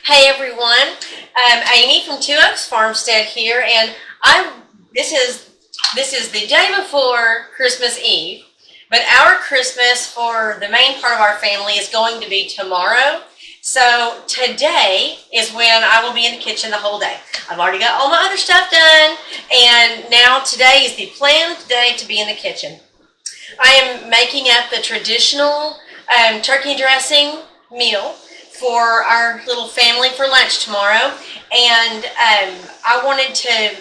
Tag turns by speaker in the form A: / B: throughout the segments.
A: Hey everyone, Amy from Two Oaks Farmstead here, and this is the day before Christmas Eve, but our Christmas for the main part of our family is going to be tomorrow. So today is when I will be in the kitchen the whole day. I've already got all my other stuff done, and now today is the planned day to be in the kitchen. I am making up the traditional turkey dressing meal for our little family for lunch tomorrow, and I'm going to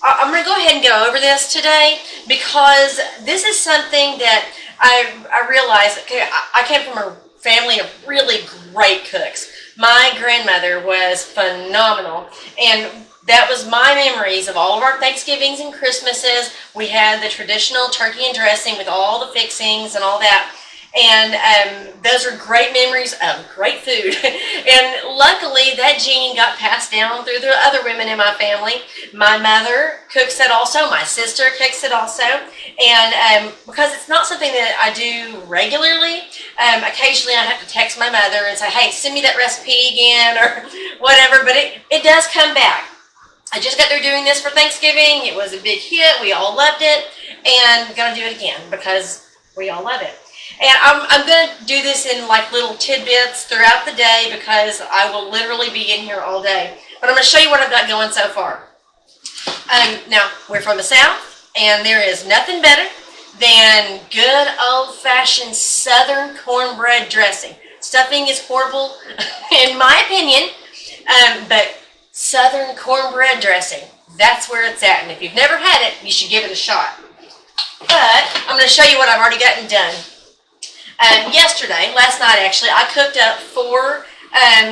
A: go ahead and go over this today because this is something that I realized. Okay, I came from a family of really great cooks. My grandmother was phenomenal, and that was my memories of all of our Thanksgivings and Christmases. We had the traditional turkey and dressing with all the fixings and all that. And those are great memories of great food. And luckily, that gene got passed down through the other women in my family. My mother cooks it also. My sister cooks it also. And because it's not something that I do regularly, occasionally I have to text my mother and say, hey, send me that recipe again or whatever. But it does come back. I just got through doing this for Thanksgiving. It was a big hit. We all loved it. And I'm going to do it again because we all love it. And I'm going to do this in like little tidbits throughout the day because I will literally be in here all day. But I'm going to show you what I've got going so far. Now, we're from the South, and there is nothing better than good old-fashioned Southern cornbread dressing. Stuffing is horrible, in my opinion, but Southern cornbread dressing, that's where it's at. And if you've never had it, you should give it a shot. But I'm going to show you what I've already gotten done. Last night actually, I cooked up 4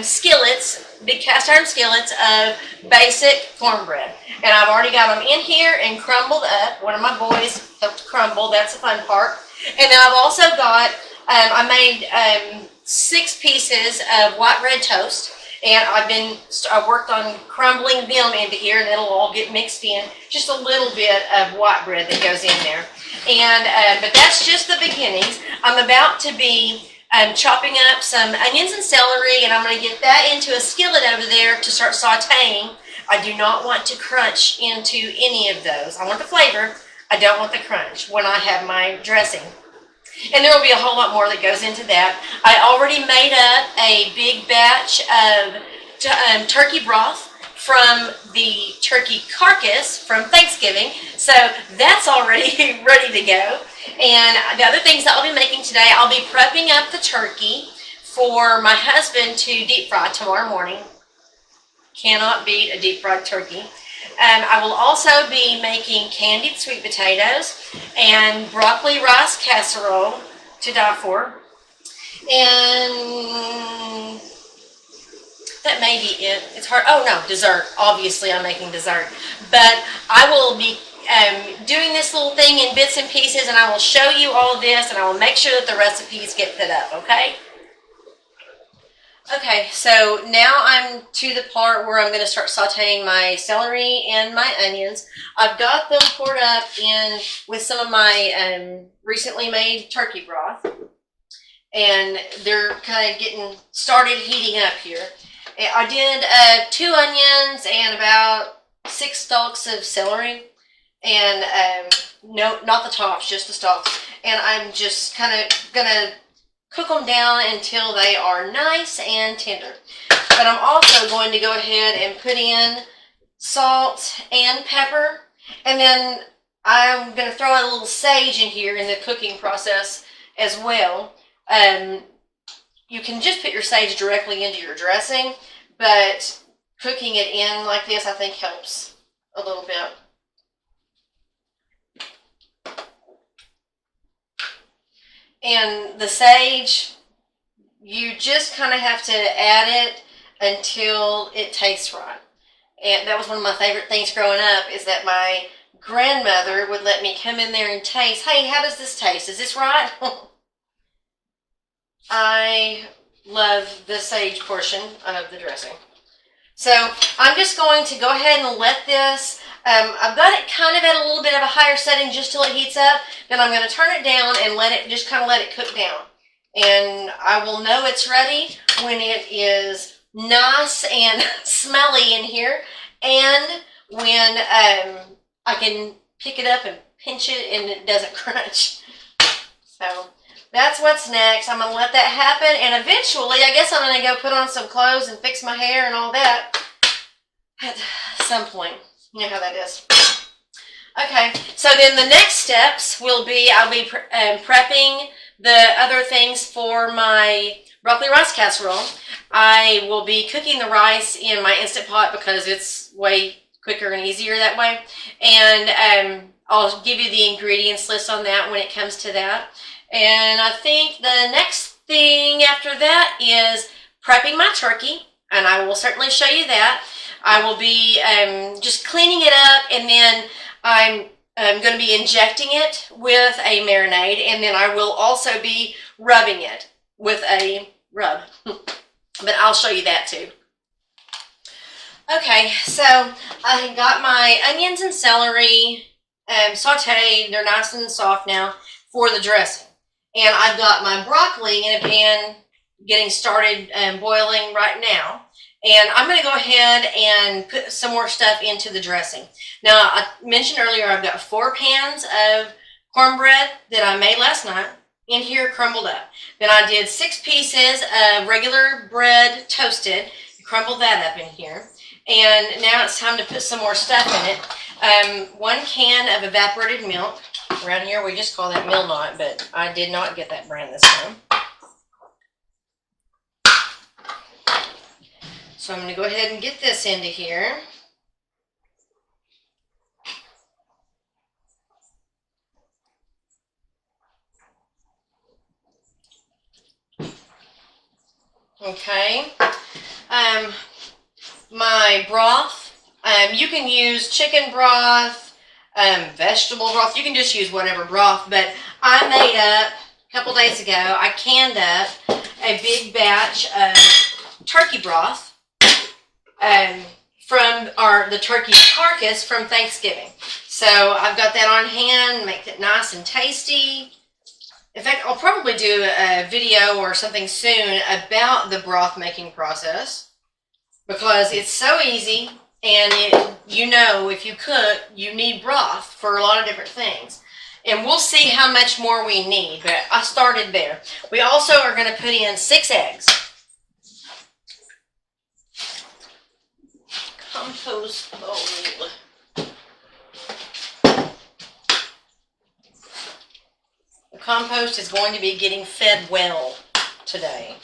A: skillets, big cast iron skillets of basic cornbread. And I've already got them in here and crumbled up. One of my boys helped crumble, that's the fun part. And then I've also got, I made 6 pieces of white bread toast. And I worked on crumbling them into here, and it'll all get mixed in. Just a little bit of white bread that goes in there. And but that's just the beginnings. I'm about to be chopping up some onions and celery, and I'm going to get that into a skillet over there to start sauteing. I do not want to crunch into any of those. I want the flavor. I don't want the crunch when I have my dressing. And there will be a whole lot more that goes into that. I already made up a big batch of turkey broth from the turkey carcass from Thanksgiving. So that's already ready to go. And the other things that I'll be making today, I'll be prepping up the turkey for my husband to deep fry tomorrow morning. Cannot beat a deep fried turkey. I will also be making candied sweet potatoes and broccoli rice casserole to die for. And that may be it. It's hard. Oh no, dessert. Obviously I'm making dessert. But I will be doing this little thing in bits and pieces, and I will show you all of this, and I will make sure that the recipes get put up, okay? Okay, so now I'm to the part where I'm going to start sauteing my celery and my onions. I've got them poured up in with some of my recently made turkey broth. And they're kind of getting started heating up here. I did 2 onions and about 6 stalks of celery. And no, not the tops, just the stalks. And I'm just kind of going to cook them down until they are nice and tender. But I'm also going to go ahead and put in salt and pepper. And then I'm going to throw a little sage in here in the cooking process as well. You can just put your sage directly into your dressing, but cooking it in like this I think helps a little bit. And the sage, you just kind of have to add it until it tastes right. And that was one of my favorite things growing up, is that my grandmother would let me come in there and taste, hey, how does this taste? Is this right? I love the sage portion of the dressing. So I'm just going to go ahead and let this, I've got it kind of at a little bit of a higher setting just till it heats up. Then I'm going to turn it down and let it cook down. And I will know it's ready when it is nice and smelly in here, and when I can pick it up and pinch it and it doesn't crunch. So that's what's next. I'm going to let that happen, and eventually I guess I'm going to go put on some clothes and fix my hair and all that at some point. You know how that is. Okay, so then the next steps will be I'll be prepping the other things for my broccoli rice casserole. I will be cooking the rice in my Instant Pot because it's way quicker and easier that way. And I'll give you the ingredients list on that when it comes to that. And I think the next thing after that is prepping my turkey, and I will certainly show you that. I will be just cleaning it up, and then I'm going to be injecting it with a marinade, and then I will also be rubbing it with a rub. But I'll show you that too. Okay, so I got my onions and celery sauteed. They're nice and soft now for the dressing. And I've got my broccoli in a pan getting started boiling right now. And I'm going to go ahead and put some more stuff into the dressing. Now, I mentioned earlier I've got 4 pans of cornbread that I made last night in here crumbled up. Then I did 6 pieces of regular bread toasted, crumbled that up in here. And now it's time to put some more stuff in it. 1 can of evaporated milk. Around here we just call that Mill Knot, but I did not get that brand this time. So I'm going to go ahead and get this into here. Okay. My broth, you can use chicken broth, vegetable broth. You can just use whatever broth, but I made up, a couple days ago, I canned up a big batch of turkey broth from the turkey carcass from Thanksgiving. So I've got that on hand, make it nice and tasty. In fact, I'll probably do a video or something soon about the broth making process because it's so easy, and if you cook, you need broth for a lot of different things. And we'll see how much more we need, but I started there. We also are going to put in 6 eggs. Compost bowl. The compost is going to be getting fed well today.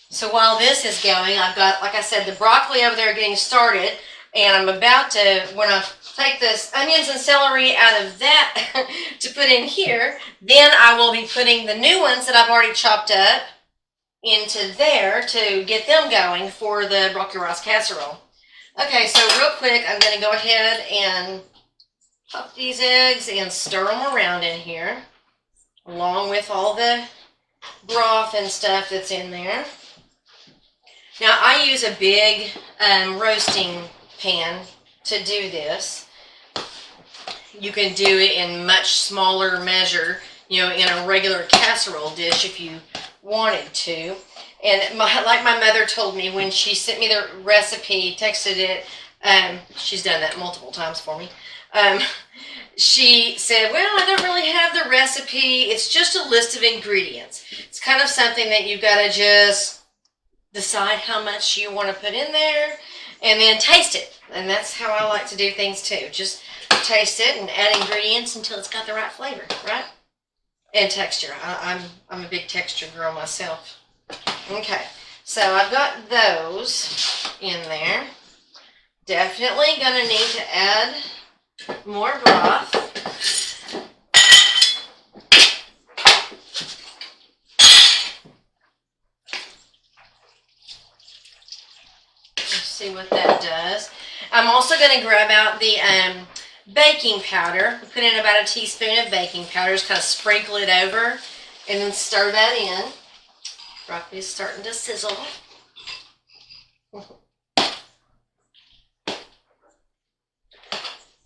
A: So while this is going, I've got, like I said, the broccoli over there getting started, and I'm about to, when I take this onions and celery out of that to put in here, then I will be putting the new ones that I've already chopped up into there to get them going for the broccoli rice casserole. Okay, so real quick, I'm going to go ahead and pop these eggs and stir them around in here, along with all the broth and stuff that's in there. Now, I use a big roasting pan to do this. You can do it in much smaller measure, in a regular casserole dish if you wanted to. And like my mother told me when she sent me the recipe, texted it, she's done that multiple times for me. She said, well, I don't really have the recipe. It's just a list of ingredients. It's kind of something that you've got to just decide how much you want to put in there and then taste it. And that's how I like to do things too. Just taste it and add ingredients until it's got the right flavor, right? And texture. I'm a big texture girl myself. Okay, so I've got those in there. Definitely going to need to add more broth. See what that does. I'm also going to grab out the baking powder. Put in about a teaspoon of baking powder. Just kind of sprinkle it over and then stir that in. Broccoli is starting to sizzle.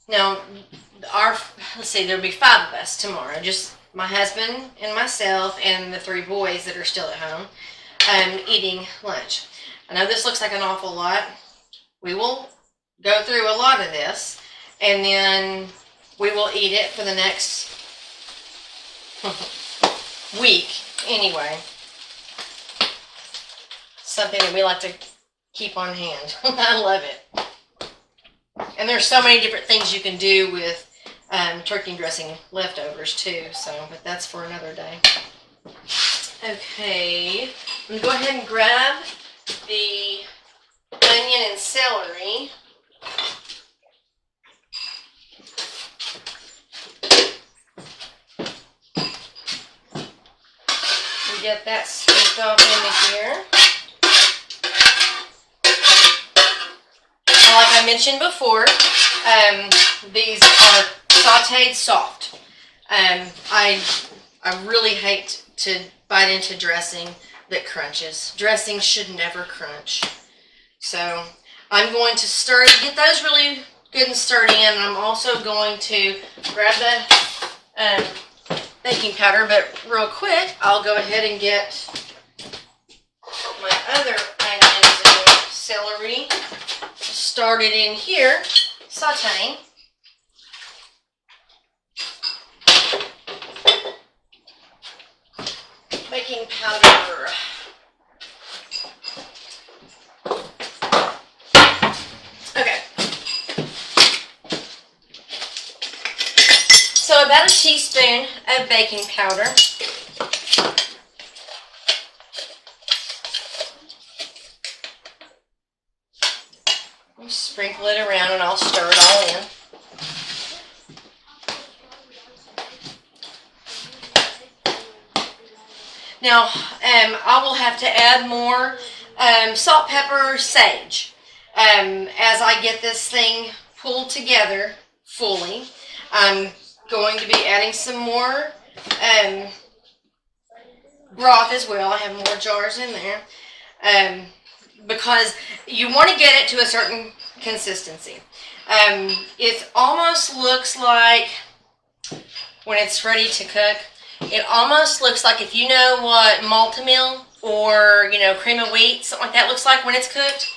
A: Now, let's see, there'll be 5 of us tomorrow. Just my husband and myself and the 3 boys that are still at home eating lunch. I know this looks like an awful lot. We will go through a lot of this, and then we will eat it for the next week anyway. Something that we like to keep on hand. I love it. And there's so many different things you can do with turkey dressing leftovers too, but that's for another day. Okay, I'm going to go ahead and grab the onion and celery. And get that scooped off into here. Like I mentioned before, these are sauteed soft. I really hate to bite into dressing that crunches. Dressing should never crunch. So I'm going to get those really good and sturdy, and I'm also going to grab the baking powder, but real quick, I'll go ahead and get my other onions and celery started in here, sauteing. Baking powder. Okay. So about a teaspoon of baking powder. Sprinkle it around and I'll stir it all in. Now, I will have to add more salt, pepper, sage. As I get this thing pulled together fully, I'm going to be adding some more broth as well. I have more jars in there. Because you want to get it to a certain consistency. It almost looks like, when it's ready to cook, it almost looks like, if you know what Malta-meal or, cream of wheat, something like that looks like when it's cooked,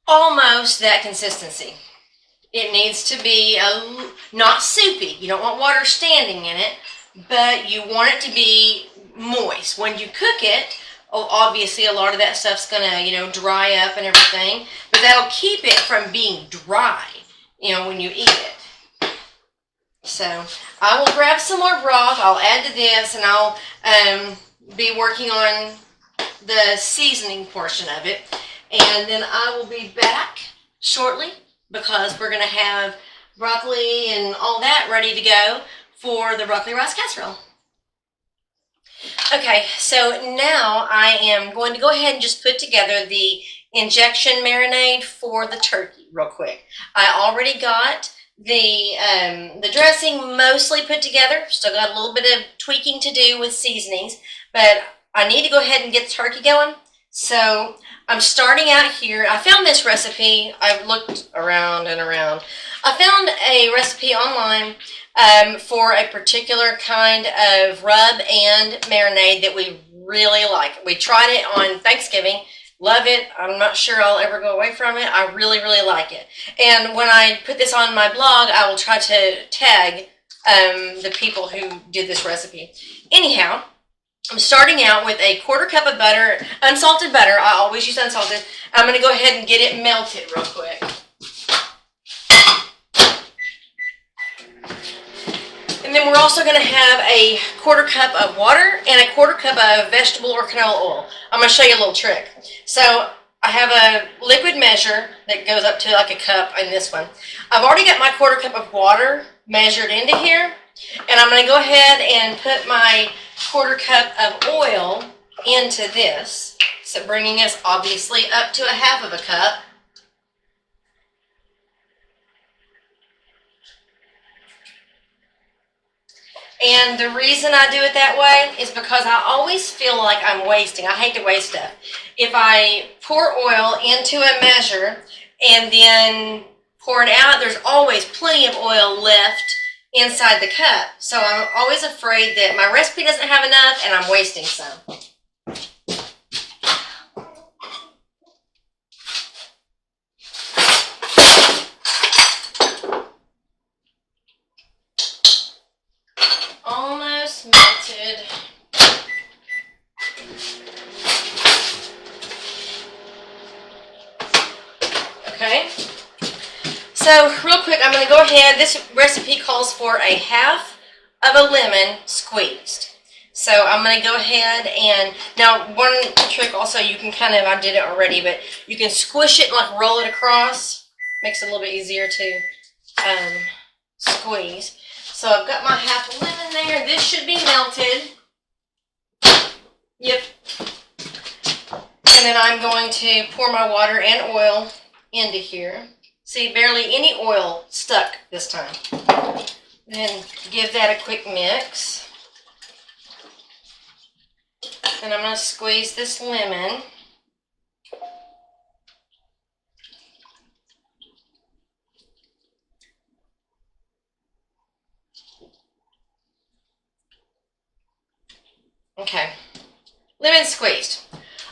A: almost that consistency. It needs to be not soupy. You don't want water standing in it, but you want it to be moist. When you cook it, obviously a lot of that stuff's gonna, dry up and everything, but that'll keep it from being dry, when you eat it. So I will grab some more broth. I'll add to this, and I'll be working on the seasoning portion of it, and then I will be back shortly because we're gonna have broccoli and all that ready to go for the broccoli rice casserole. Okay, so now I am going to go ahead and just put together the injection marinade for the turkey real quick. I already got the dressing mostly put together. Still got a little bit of tweaking to do with seasonings, but I need to go ahead and get the turkey going. So I'm starting out here. I found this recipe. I've looked around and around. I found a recipe online for a particular kind of rub and marinade that we really like. We tried it on Thanksgiving. Love it. I'm not sure I'll ever go away from it. I really, really like it. And when I put this on my blog, I will try to tag the people who did this recipe. Anyhow, I'm starting out with a 1/4 cup of butter, unsalted butter. I always use unsalted. I'm going to go ahead and get it melted real quick. And then we're also going to have a 1/4 cup of water and a 1/4 cup of vegetable or canola oil. I'm going to show you a little trick. So I have a liquid measure that goes up to like a cup in this one. I've already got my 1/4 cup of water measured into here. And I'm going to go ahead and put my 1/4 cup of oil into this. So bringing us obviously up to a 1/2 of a cup. And the reason I do it that way is because I always feel like I'm wasting. I hate to waste stuff. If I pour oil into a measure and then pour it out, there's always plenty of oil left inside the cup. So I'm always afraid that my recipe doesn't have enough and I'm wasting some. Almost melted. Okay. So real quick, I'm going to go ahead. This recipe calls for a half of a lemon squeezed. So I'm going to go ahead and, now one trick also, you can kind of, I did it already, but you can squish it and like roll it across. Makes it a little bit easier to squeeze. So I've got my half a lemon there. This should be melted. Yep. And then I'm going to pour my water and oil into here. See, barely any oil stuck this time. Then give that a quick mix. And I'm going to squeeze this lemon. Okay, lemon squeezed.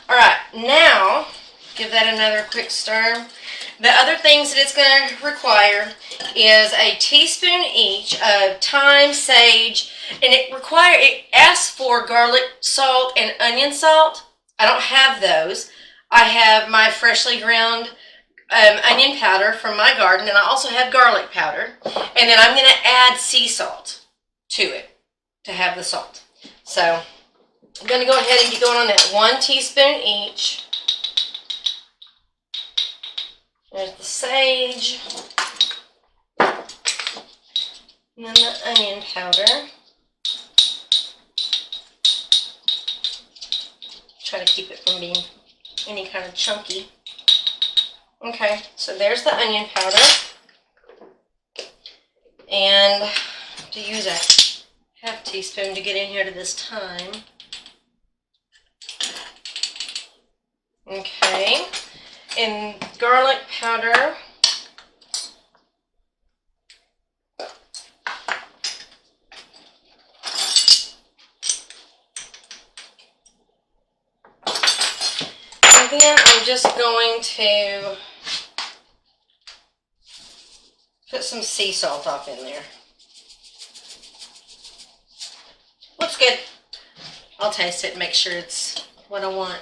A: All right, now give that another quick stir. The other things that it's going to require is a teaspoon each of thyme, sage, and it asks for garlic salt and onion salt. I don't have those. I have my freshly ground onion powder from my garden, and I also have garlic powder. And then I'm going to add sea salt to it to have the salt. So I'm going to go ahead and get going on that 1 teaspoon each. There's the sage. And then the onion powder. Try to keep it from being any kind of chunky. Okay, so there's the onion powder. And to use a half teaspoon to get in here to this thyme. Okay, and garlic powder. And then I'm just going to put some sea salt off in there. Looks good. I'll taste it and make sure it's what I want.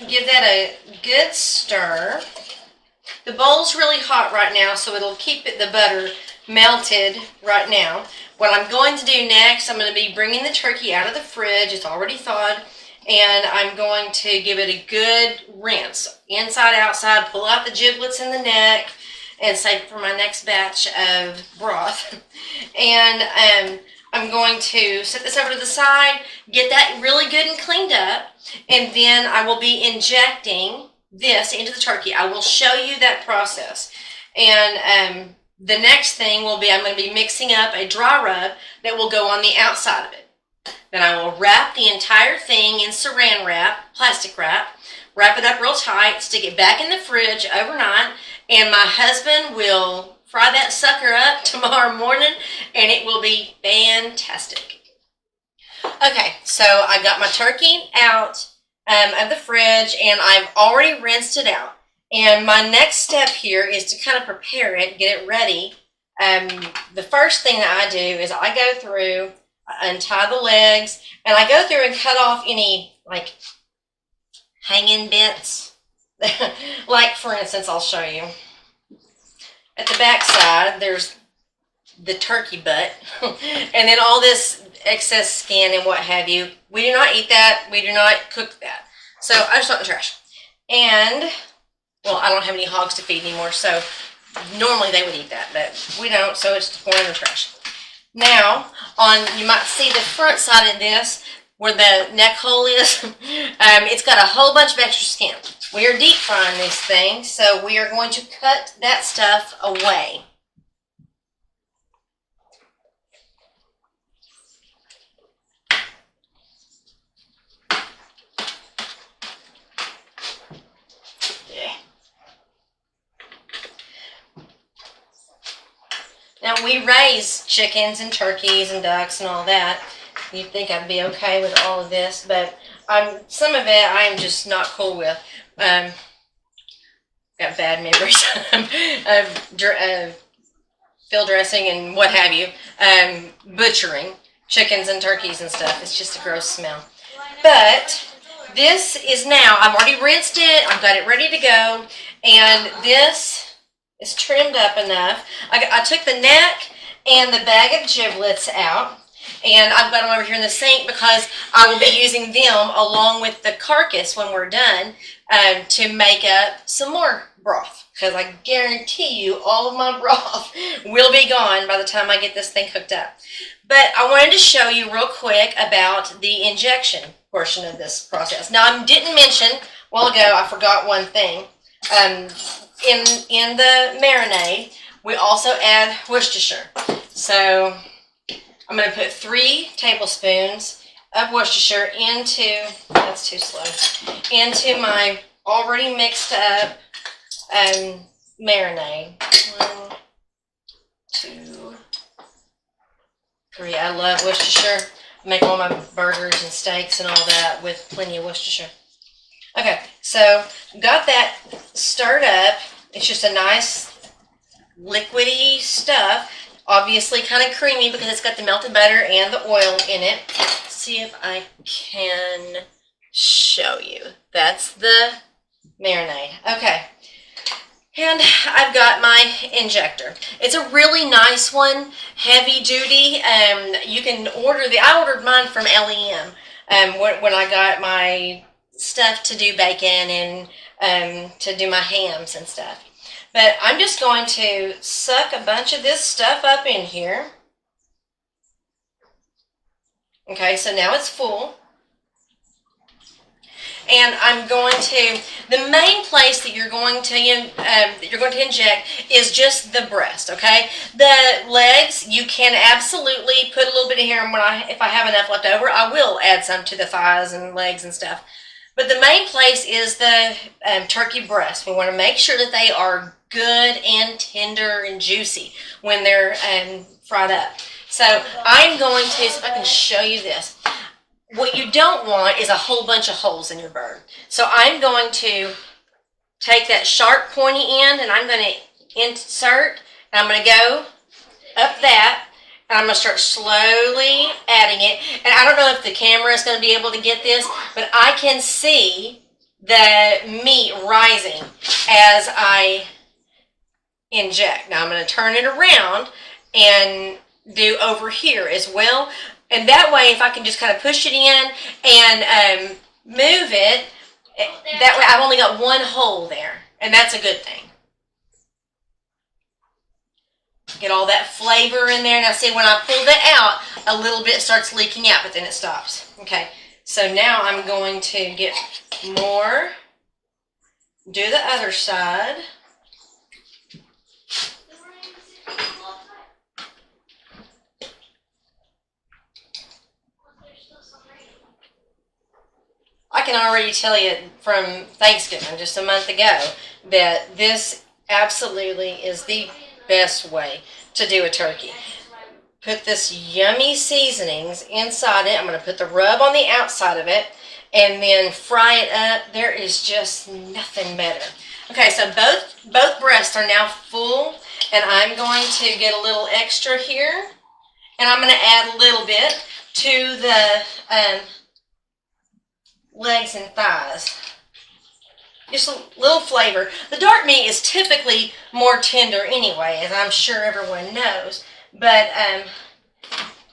A: Give that a good stir. The bowl's really hot right now, so it'll keep the butter melted right now. What I'm going to do next, I'm going to be bringing the turkey out of the fridge. It's already thawed. And I'm going to give it a good rinse. Inside, outside, pull out the giblets and the neck, and save it for my next batch of broth. And I'm going to set this over to the side, get that really good and cleaned up, and then I will be injecting this into the turkey. I will show you that process. And the next thing will be I'm going to be mixing up a dry rub that will go on the outside of it. Then I will wrap the entire thing in saran wrap, plastic wrap, wrap it up real tight, stick it back in the fridge overnight, and my husband will fry that sucker up tomorrow morning, and it will be fantastic. Okay, so I got my turkey out of the fridge, and I've already rinsed it out. And my next step here is to kind of prepare it, get it ready. The first thing that I do is I go through, I untie the legs, and I go through and cut off any like hanging bits. Like for instance, I'll show you. At the back side, there's the turkey butt, and then all this excess skin and what have you. We do not eat that. We do not cook that. So I just throw it in the trash. And, well, I don't have any hogs to feed anymore, so normally they would eat that, but we don't, so it's going in the trash. Now, you might see the front side of this, where the neck hole is. It's got a whole bunch of extra skin. We are deep frying these things, so we are going to cut that stuff away. Now, we raise chickens and turkeys and ducks and all that. You'd think I'd be okay with all of this, but some of it I'm just not cool with. Got bad memories of field dressing and what have you. Butchering chickens and turkeys and stuff. It's just a gross smell. But this is now, I've already rinsed it. I've got it ready to go. And this is trimmed up enough. I took the neck and the bag of giblets out. And I've got them over here in the sink because I will be using them along with the carcass when we're done to make up some more broth. Because I guarantee you all of my broth will be gone by the time I get this thing cooked up. But I wanted to show you real quick about the injection portion of this process. Now, I didn't mention a while ago, I forgot one thing. In the marinade, we also add Worcestershire. So I'm going to put 3 tablespoons of Worcestershire into, that's too slow, into my already mixed up marinade. 1, 2, 3. I love Worcestershire. I make all my burgers and steaks and all that with plenty of Worcestershire. Okay, so got that stirred up. It's just a nice liquidy stuff. Obviously kind of creamy because it's got the melted butter and the oil in it. Let's see if I can show you. That's the marinade. Okay. And I've got my injector. It's a really nice one, heavy duty. You can order I ordered mine from LEM when I got my stuff to do bacon and to do my hams and stuff. But I'm just going to suck a bunch of this stuff up in here. Okay, so now it's full. And I'm going to, the main place that you're going to inject is just the breast, okay? The legs, you can absolutely put a little bit in here, and if I have enough left over, I will add some to the thighs and legs and stuff. But the main place is the turkey breast. We want to make sure that they are good and tender and juicy when they're fried up. So I'm going to, see if I can show you this. What you don't want is a whole bunch of holes in your bird. So I'm going to take that sharp pointy end and I'm going to insert, and I'm going to go up that, and I'm going to start slowly adding it. And I don't know if the camera is going to be able to get this, but I can see the meat rising as I inject. Now I'm going to turn it around and do over here as well. And that way, if I can just kind of push it in and move it, that way I've only got one hole there. And that's a good thing. Get all that flavor in there. Now see, when I pull that out, a little bit starts leaking out, but then it stops. Okay, so now I'm going to get more. Do the other side. I can already tell you from Thanksgiving, just a month ago, that this absolutely is the best way to do a turkey. Put this yummy seasonings inside it. I'm going to put the rub on the outside of it and then fry it up. There is just nothing better. Okay, so both breasts are now full, and I'm going to get a little extra here, and I'm going to add a little bit to the legs and thighs. Just a little flavor. The dark meat is typically more tender anyway, as I'm sure everyone knows, but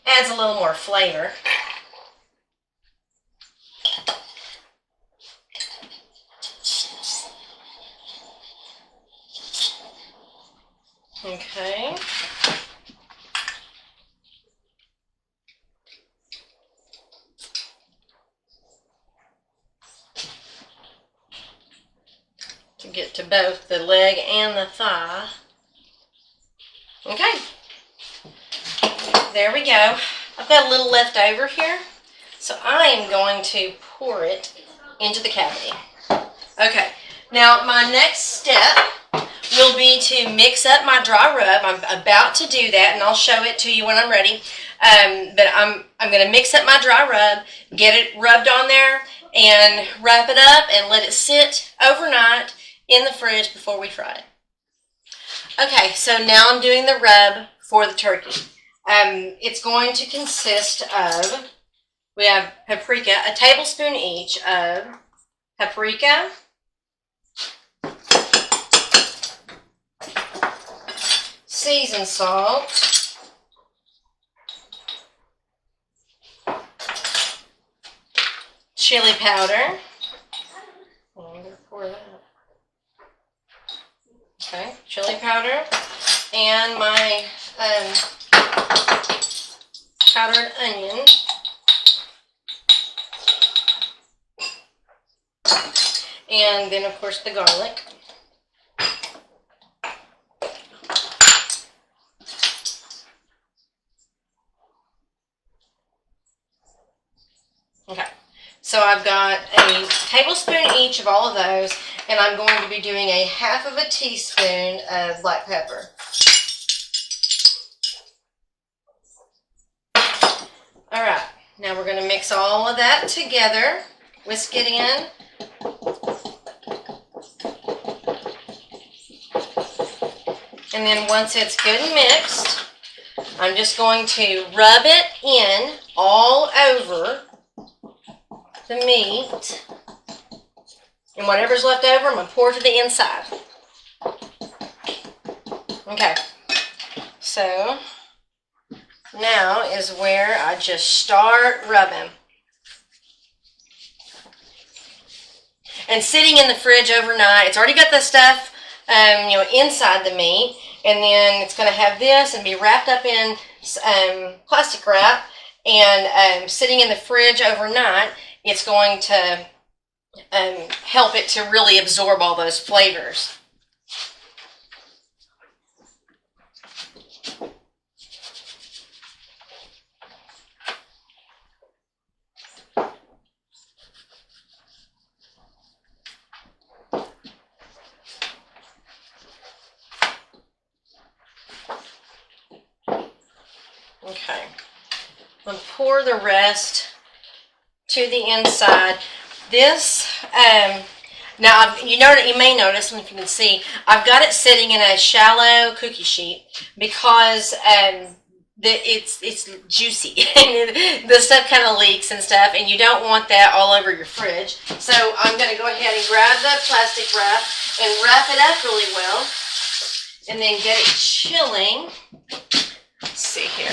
A: adds a little more flavor. Okay. To get to both the leg and the thigh. Okay. There we go. I've got a little left over here, so I am going to pour it into the cavity. Okay. Now my next step will be to mix up my dry rub. I'm about to do that, and I'll show it to you when I'm ready. But I'm going to mix up my dry rub, get it rubbed on there, and wrap it up and let it sit overnight in the fridge before we fry it. Okay, so now I'm doing the rub for the turkey. It's going to consist of, we have paprika, a tablespoon each of paprika, seasoned salt, chili powder. I'm going to pour that. Okay, chili powder, and my powdered onion, and then of course the garlic. Okay, so I've got a tablespoon each of all of those, and I'm going to be doing a half of a teaspoon of black pepper. All right, now we're going to mix all of that together, whisk it in. And then once it's good and mixed, I'm just going to rub it in all over the meat. And whatever's left over, I'm going to pour to the inside. Okay, so now is where I just start rubbing. And sitting in the fridge overnight, it's already got the stuff inside the meat, and then it's going to have this and be wrapped up in plastic wrap, and sitting in the fridge overnight, it's going to help it to really absorb all those flavors. Okay, I'm going to pour the rest to the inside. This, now you may notice, and if you can see, I've got it sitting in a shallow cookie sheet because it's juicy and the stuff kind of leaks and stuff, and you don't want that all over your fridge. So I'm going to go ahead and grab the plastic wrap and wrap it up really well, and then get it chilling. Let's see here.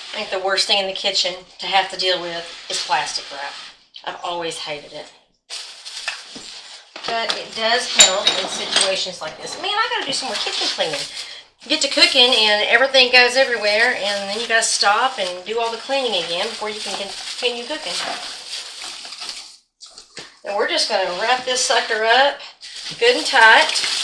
A: I think the worst thing in the kitchen to have to deal with is plastic wrap. I've always hated it. But it does help in situations like this. Man, I gotta do some more kitchen cleaning. Get to cooking and everything goes everywhere, and then you gotta stop and do all the cleaning again before you can continue cooking. And we're just gonna wrap this sucker up good and tight.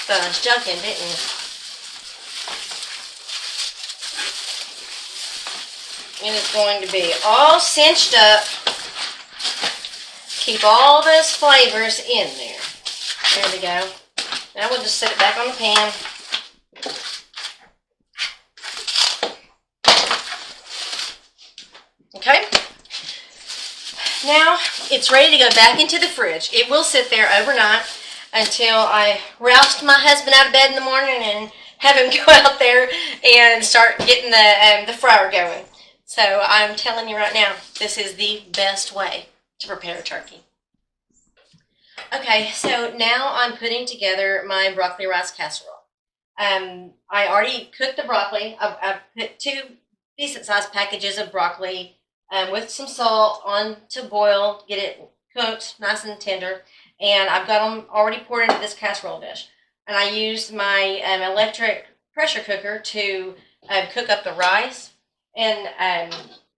A: Thought I was joking, didn't you? And it's going to be all cinched up. Keep all those flavors in there. There we go. Now we'll just set it back on the pan. Okay. Now it's ready to go back into the fridge. It will sit there overnight until I roust my husband out of bed in the morning and have him go out there and start getting the fryer going. So I'm telling you right now, this is the best way to prepare a turkey. Okay, so now I'm putting together my broccoli rice casserole. I already cooked the broccoli. I put 2 decent-sized packages of broccoli with some salt on to boil, get it cooked nice and tender. And I've got them already poured into this casserole dish. And I used my electric pressure cooker to cook up the rice. And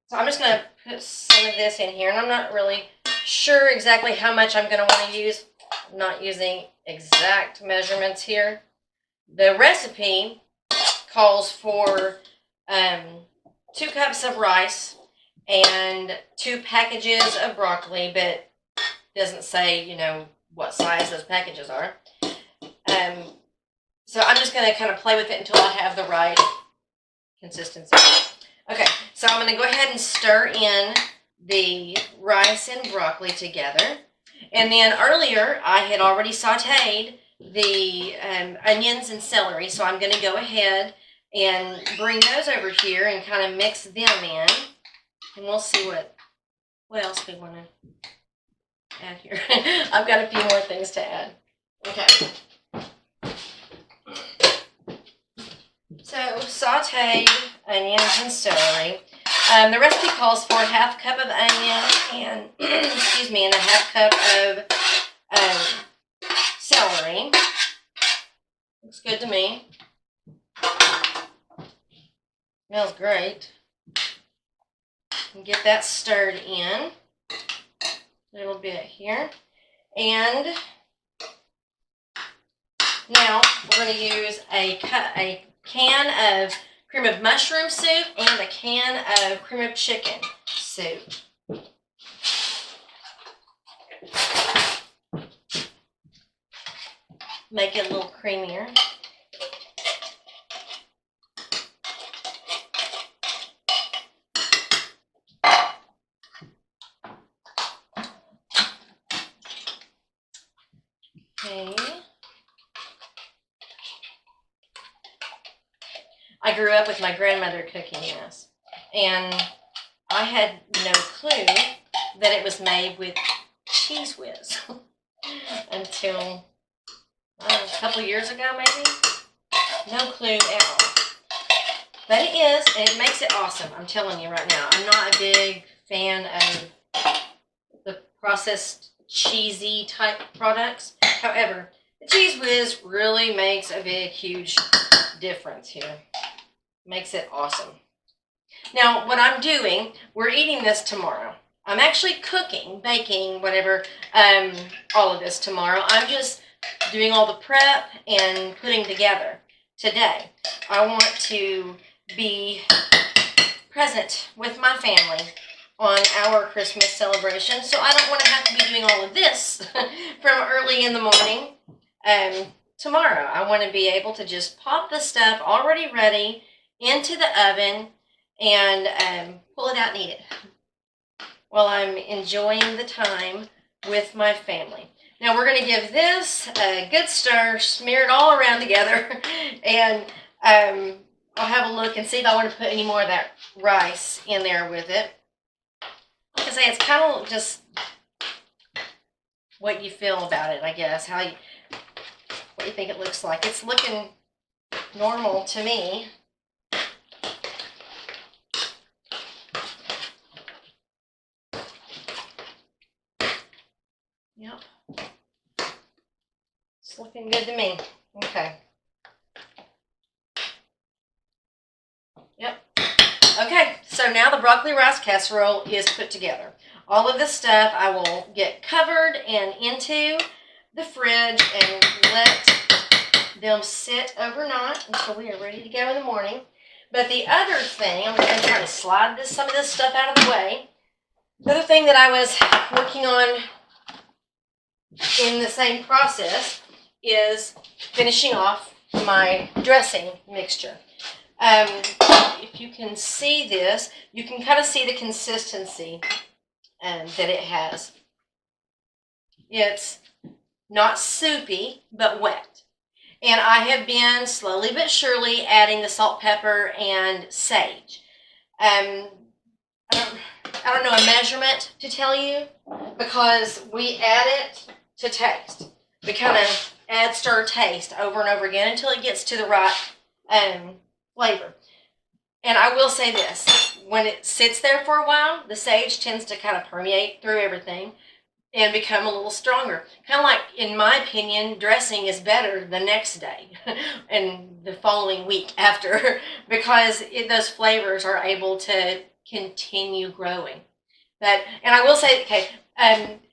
A: so I'm just going to put some of this in here. And I'm not really sure exactly how much I'm going to want to use. I'm not using exact measurements here. The recipe calls for 2 cups of rice and 2 packages of broccoli, but doesn't say, you know, what size those packages are. So I'm just going to kind of play with it until I have the right consistency. Okay, so I'm going to go ahead and stir in the rice and broccoli together. And then earlier, I had already sauteed the onions and celery, so I'm going to go ahead and bring those over here and kind of mix them in. And we'll see what else we want to add here. I've got a few more things to add. Okay. So sauteed onions and celery. The recipe calls for 1/2 cup of onion and excuse me, and 1/2 cup of celery. Looks good to me. Smells great. And get that stirred in a little bit here. And now we're going to use a can of cream of mushroom soup and a can of cream of chicken soup. Make it a little creamier. Okay. I grew up with my grandmother cooking this, and I had no clue that it was made with Cheese Whiz until a couple years ago, maybe. No clue at all. But it is, and it makes it awesome. I'm telling you right now. I'm not a big fan of the processed cheesy type products. However, the Cheese Whiz really makes a big, huge difference here. Makes it awesome. Now, what I'm doing, we're eating this tomorrow. I'm actually cooking, baking, whatever, all of this tomorrow. I'm just doing all the prep and putting together today. I want to be present with my family on our Christmas celebration, so I don't want to have to be doing all of this from early in the morning tomorrow. I want to be able to just pop the stuff already ready into the oven and pull it out and eat it while I'm enjoying the time with my family. Now we're going to give this a good stir, smear it all around together, and I'll have a look and see if I want to put any more of that rice in there with it. Like I say, it's kind of just what you feel about it, I guess, what you think it looks like. It's looking normal to me. Yep. It's looking good to me. Okay. Yep. Okay, so now the broccoli rice casserole is put together. All of this stuff I will get covered and into the fridge and let them sit overnight until we are ready to go in the morning. But the other thing, I'm going to try to slide some of this stuff out of the way. The other thing that I was working on in the same process is finishing off my dressing mixture. If you can see this, you can kind of see the consistency that it has. It's not soupy, but wet. And I have been slowly but surely adding the salt, pepper, and sage. I don't know a measurement to tell you, because we add it to taste. We kind of add, stir, taste over and over again until it gets to the right flavor. And I will say this, when it sits there for a while, the sage tends to kind of permeate through everything and become a little stronger. Kind of like, in my opinion, dressing is better the next day and the following week after because those flavors are able to continue growing. But, and I will say, okay,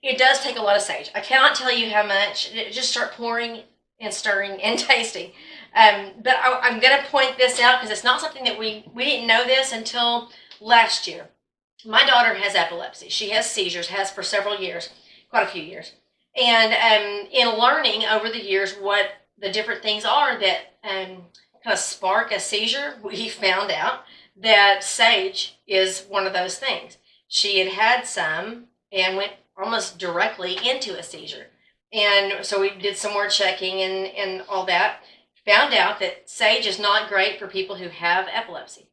A: it does take a lot of sage. I cannot tell you how much. Just start pouring and stirring and tasting. But I'm going to point this out because it's not something that we didn't know this until last year. My daughter has epilepsy. She has seizures, has for several years, quite a few years. And in learning over the years what the different things are that kind of spark a seizure, we found out that sage is one of those things. She had had some and went almost directly into a seizure. And so we did some more checking and all that. Found out that sage is not great for people who have epilepsy.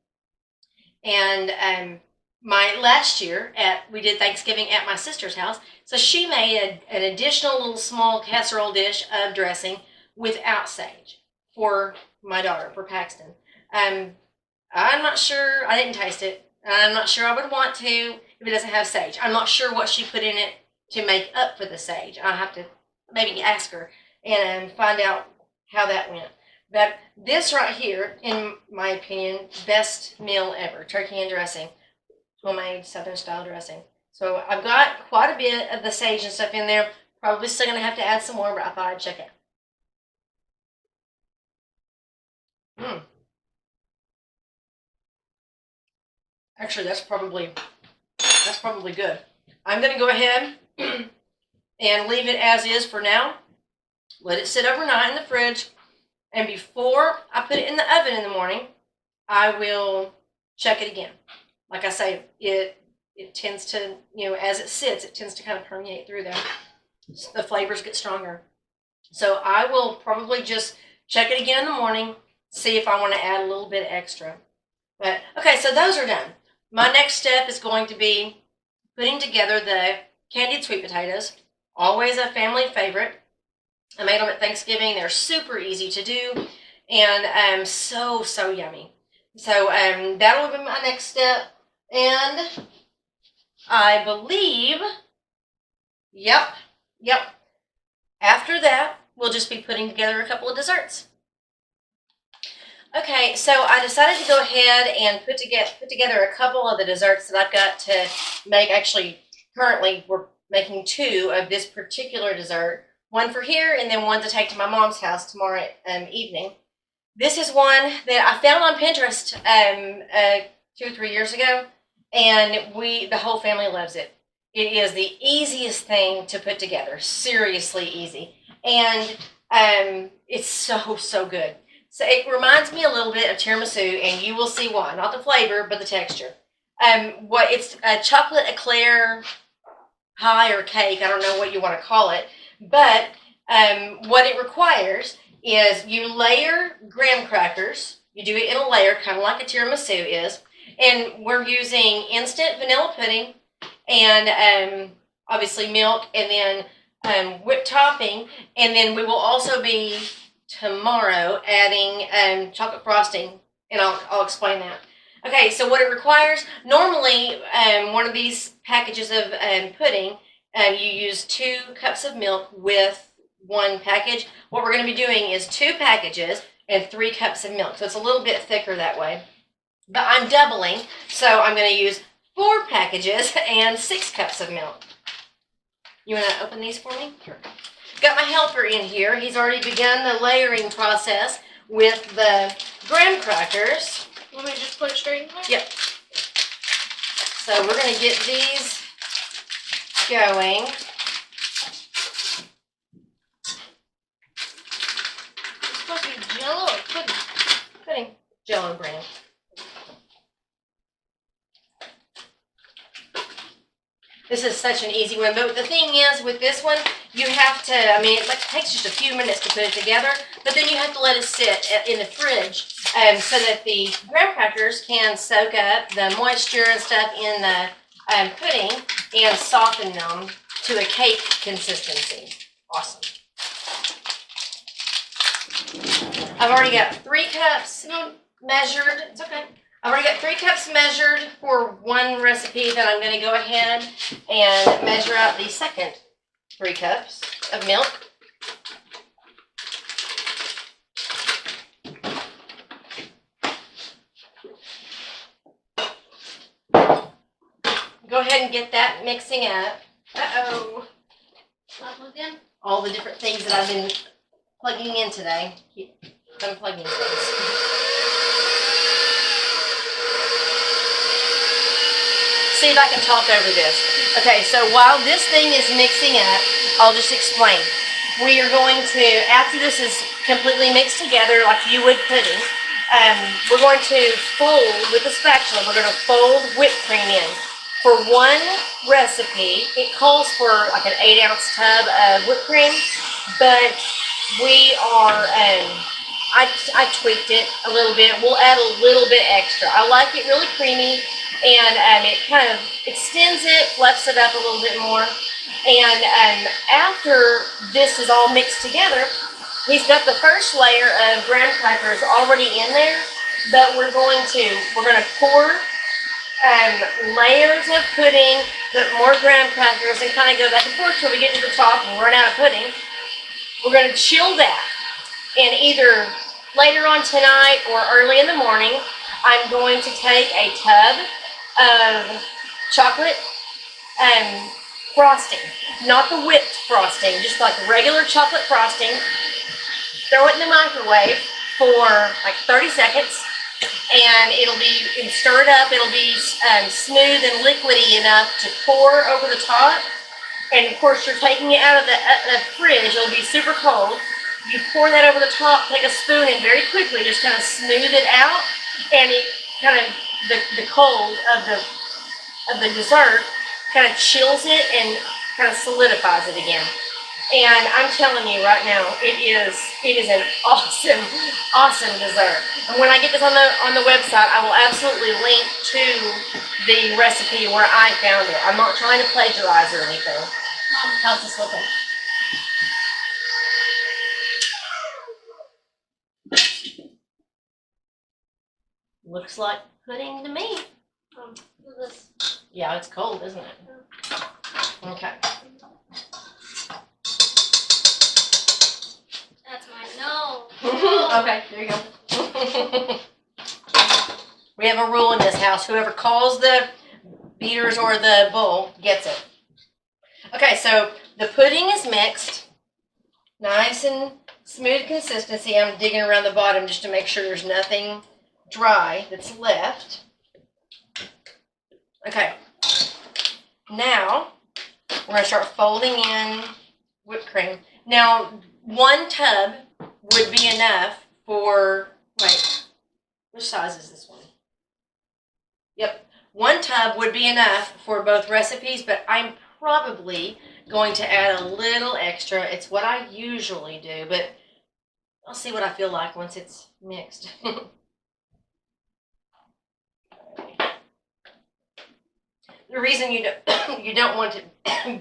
A: And my last year we did Thanksgiving at my sister's house. So she made an additional little small casserole dish of dressing without sage for my daughter, for Paxton. I'm not sure, I didn't taste it. I'm not sure I would want to if it doesn't have sage. I'm not sure what she put in it to make up for the sage. I'll have to maybe ask her and find out how that went. But this right here, in my opinion, best meal ever, turkey and dressing, homemade Southern style dressing. So I've got quite a bit of the sage and stuff in there. Probably still going to have to add some more, but I thought I'd check it. Actually, that's probably good. I'm going to go ahead and leave it as is for now. Let it sit overnight in the fridge. And before I put it in the oven in the morning, I will check it again. Like I say, it tends to, as it sits, it tends to kind of permeate through there. The flavors get stronger. So I will probably just check it again in the morning, see if I want to add a little bit extra. But okay, so those are done. My next step is going to be putting together the candied sweet potatoes. Always a family favorite. I made them at Thanksgiving. They're super easy to do and so yummy. So that'll be my next step. And I believe, yep. After that, we'll just be putting together a couple of desserts. Okay, so I decided to go ahead and put together a couple of the desserts that I've got to make. Actually, currently we're making two of this particular dessert. One for here and then one to take to my mom's house tomorrow evening. This is one that I found on Pinterest 2 or 3 years ago, and the whole family loves it. It is the easiest thing to put together, seriously easy, and it's so good. So it reminds me a little bit of tiramisu, and you will see why. Not the flavor, but the texture. It's a chocolate eclair pie or cake. I don't know what you want to call it. But what it requires is you layer graham crackers. You do it in a layer, kind of like a tiramisu is. And we're using instant vanilla pudding and obviously milk and then whipped topping. And then we will also be tomorrow adding chocolate frosting. And I'll explain that. Okay, so what it requires, normally one of these packages of pudding, you use 2 cups of milk with 1 package. What we're going to be doing is 2 packages and 3 cups of milk. So it's a little bit thicker that way. But I'm doubling, so I'm going to use 4 packages and 6 cups of milk. You want to open these for me? Sure. Got my helper in here. He's already begun the layering process with the graham crackers.
B: You want me to just put it straight in there?
A: Yep. So we're going to get these going.
B: It's supposed to be Jello or pudding?
A: Pudding. Jello brand. This is such an easy one, but the thing is, with this one, you have to, it takes just a few minutes to put it together, but then you have to let it sit in the fridge so that the graham crackers can soak up the moisture and stuff in the pudding and soften them to a cake consistency. Awesome. I've already got 3 cups measured. It's okay. I've already got 3 cups measured for one recipe that I'm going to go ahead and measure out the second 3 cups of milk. Go ahead and get that mixing up. Uh-oh. All the different things that I've been plugging in today. Keep unplugging things. See if I can talk over this. Okay, so while this thing is mixing up, I'll just explain. We are going to, after this is completely mixed together like you would pudding, we're going to fold with a spatula. We're going to fold whipped cream in. For one recipe, it calls for like an 8-ounce tub of whipped cream, but we are, I tweaked it a little bit. We'll add a little bit extra. I like it really creamy, and it kind of extends it, fluffs it up a little bit more. And after this is all mixed together, he's got the first layer of graham crackers already in there, but we're going to pour layers of pudding, put more graham crackers, and kind of go back and forth till we get to the top and run out of pudding. We're going to chill that, and either later on tonight or early in the morning, I'm going to take a tub of chocolate frosting, not the whipped frosting, just like regular chocolate frosting. Throw it in the microwave for like 30 seconds. And it'll be, stir it up, it'll be smooth and liquidy enough to pour over the top. And of course you're taking it out of the fridge, it'll be super cold. You pour that over the top, take a spoon and very quickly just kind of smooth it out. And it kind of, the cold of the dessert kind of chills it and kind of solidifies it again. And I'm telling you right now, it is an awesome, awesome dessert. And when I get this on the website, I will absolutely link to the recipe where I found it. I'm not trying to plagiarize or anything. How's this looking? Looks like pudding to me. Yeah, it's cold, isn't it? Okay.
B: That's mine. No.
A: Okay, there you go. We have a rule in this house. Whoever calls the beaters or the bowl gets it. Okay, so the pudding is mixed. Nice and smooth consistency. I'm digging around the bottom just to make sure there's nothing dry that's left. Okay. Now, we're going to start folding in whipped cream. Now, 1 tub would be enough for, wait, which size is this one? Yep, 1 tub would be enough for both recipes, but I'm probably going to add a little extra. It's what I usually do, but I'll see what I feel like once it's mixed. The reason you don't want to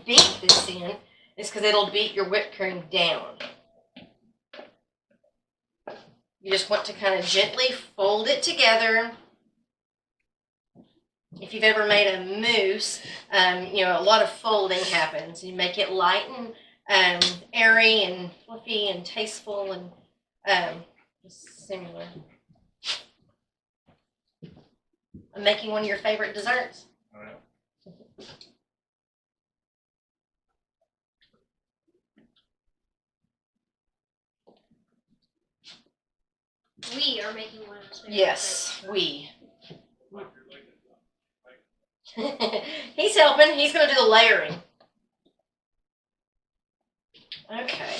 A: beat this in is because it'll beat your whipped cream down. You just want to kind of gently fold it together. If you've ever made a mousse, a lot of folding happens. You make it light and airy and fluffy and tasteful and similar. I'm making one of your favorite desserts.
C: Oh, yeah.
B: We are making one of those.
A: Yes, we. He's helping. He's going to do the layering. Okay.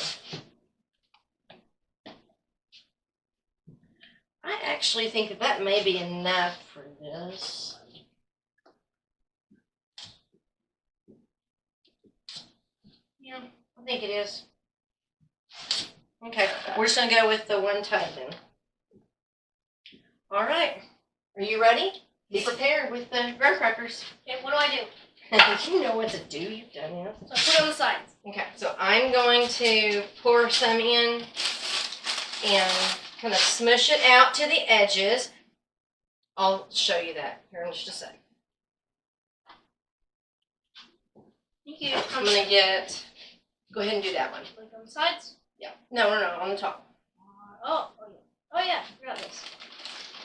A: I actually think that may be enough for this. Yeah, I think it is. Okay, we're just going to go with the 1 tub then. All right. Are you ready? Be prepared with the graham crackers.
B: Okay, what do I do?
A: You know what to do. You've done it.
B: So I put it on the sides.
A: Okay, so I'm going to pour some in and kind of smush it out to the edges. I'll show you that here in just a sec.
B: Thank you.
A: I'm gonna go ahead and do that one.
B: Like on the sides?
A: Yeah. No, on the top.
B: Oh yeah. Forgot this.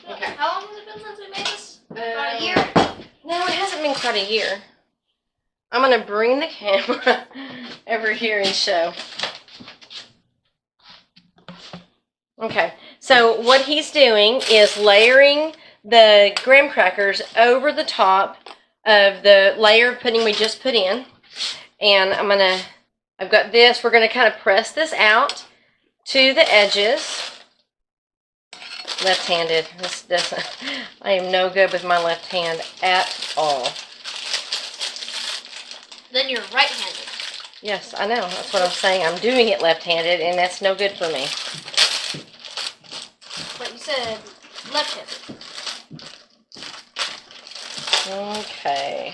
A: Okay.
B: How long has it been since we made this? About a year?
A: No, it hasn't been quite a year. I'm gonna bring the camera over here and show. Okay, so what he's doing is layering the graham crackers over the top of the layer of pudding we just put in. And I've got this, we're gonna kind of press this out to the edges. Left-handed, I am no good with my left hand at all.
B: Then you're right-handed.
A: Yes, I know, that's what I'm saying. I'm doing it left-handed and that's no good for me.
B: But you said left-handed.
A: Okay.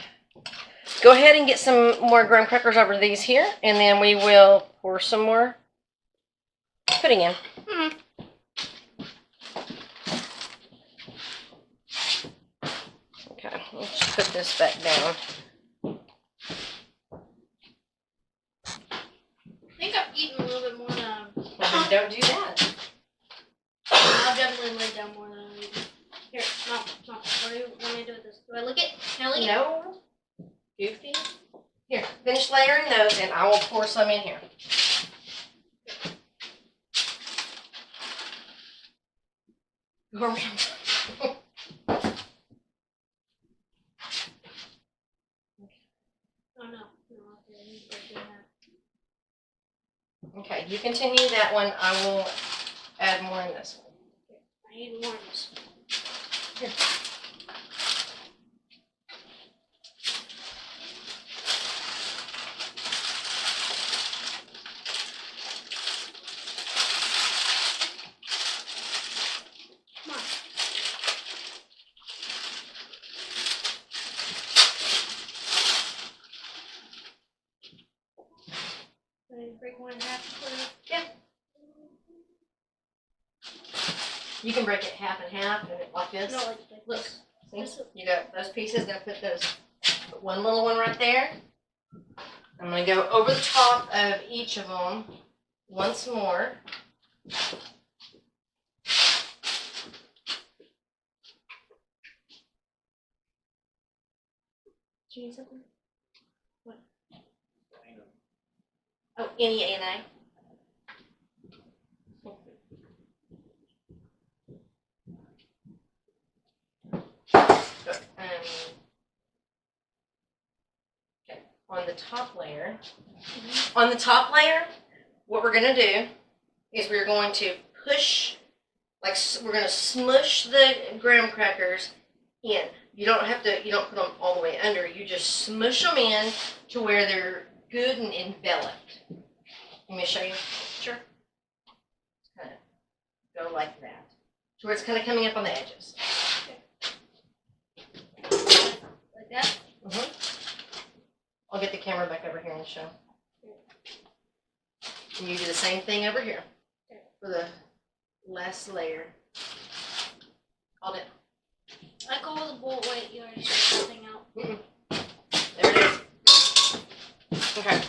A: Go ahead and get some more graham crackers over these here, and then we will pour some more pudding in. Okay, let's just put this back down.
B: I think I've eaten a little bit more than
A: Don't do that.
B: I've definitely laid down more than I've eaten. Here, no. What do you want me to do with this? Do I lick it? Can I lick it?
A: No. Goofy. Here, finish layering those, and I will pour some in here.
B: Oh no. Okay, I need to start doing that.
A: Okay, you continue that one. I will add more in this one.
B: I need more of this.
A: Here.
B: Come on. Do I need to break one in half?
A: Yeah. You can break it half and half, and like this.
B: No, like
A: Look,
B: this.
A: see? You got those pieces. Now put one little one right there. I'm going to go over the top of each of them once more. Do you need something? What? Oh, N-E-A-N-I. Okay, on the top layer. On the top layer, what we're going to do is we're going to push, like we're going to smush the graham crackers in. You don't put them all the way under. You just smush them in to where they're good and enveloped. Let me show you. Sure. Kind of go like that. To where it's kind of coming up on the edges.
B: Like that?
A: I'll get the camera back over here and show. And you do the same thing over here for the last layer. Hold it.
B: I call the bowl. Wait, you already took the thing out.
A: There it is. Okay.